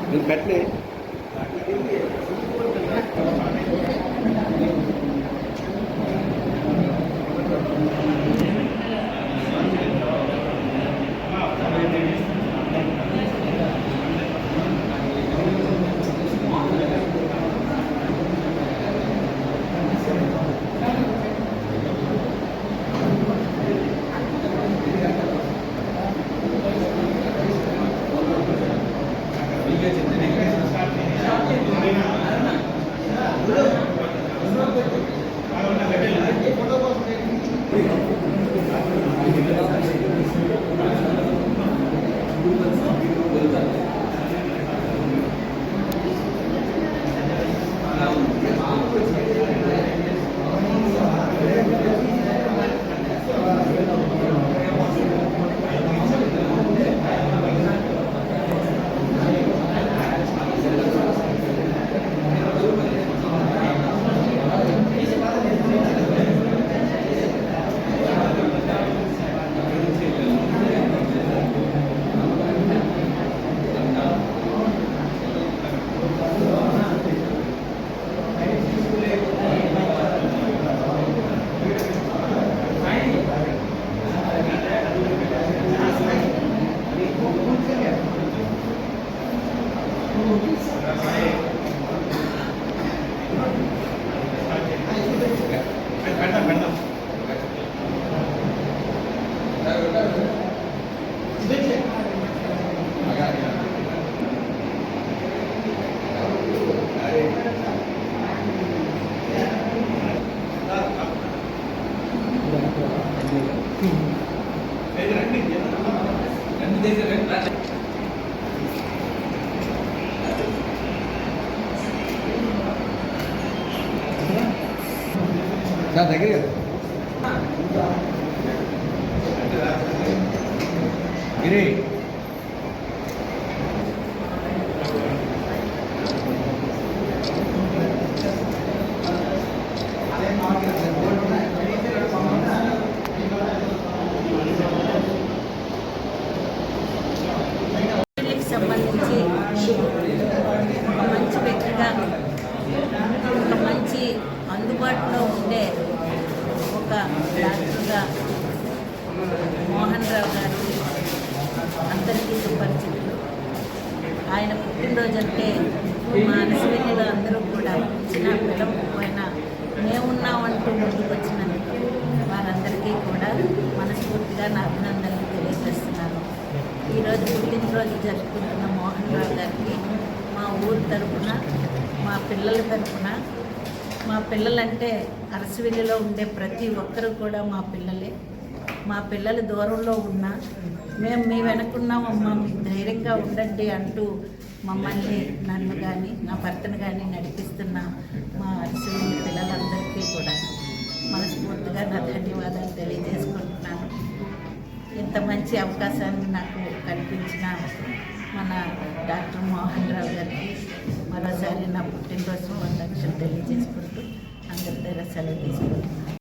మీరు పెట్టలే దగ్గర గిరి సంబంధించి మంచి వ్యక్తిగా ఒక మంచి అందుబాటులో ఉండే ఒక డాక్టర్గా మోహన్ రావు గారికి అందరికీ సుపరిచితులు. ఆయన పుట్టినరోజు అంటే మా అరసవెల్లిలో అందరూ కూడా చిన్న పిలవకపోయినా మేమున్నామంటూ ముందుకు వచ్చినందుకు వారందరికీ కూడా మనస్ఫూర్తిగా నా అభినందనలు తెలియజేస్తున్నాను. ఈరోజు పుట్టినరోజు జరుపుకుంటున్న మోహన్ రావు గారికి మా ఊరు తరఫున, మా పిల్లల తరఫున, మా పిల్లలంటే అరసవెల్లిలో ఉండే ప్రతి ఒక్కరూ కూడా మా పిల్లలే. మా పిల్లలు దూరంలో ఉన్నా మేము మీ వెనకున్నామమ్మా, మీకు ధైర్యంగా ఉండండి అంటూ మమ్మల్ని, నన్ను కానీ నా భర్తను కానీ నడిపిస్తున్న మా అరసవెల్లి పిల్లలందరికీ కూడా మనస్ఫూర్తిగా నా ధన్యవాదాలు తెలియజేసుకుంటున్నాను. ఇంత మంచి అవకాశాన్ని నాకు కల్పించిన మన డాక్టర్ మోహన్ రావు గారికి మరోసారి నా పుట్టినరోజు శుభాకాంక్షలు తెలియజేసుకుంటూ అందరి దగ్గర సెలవు తీసుకుంటున్నాను.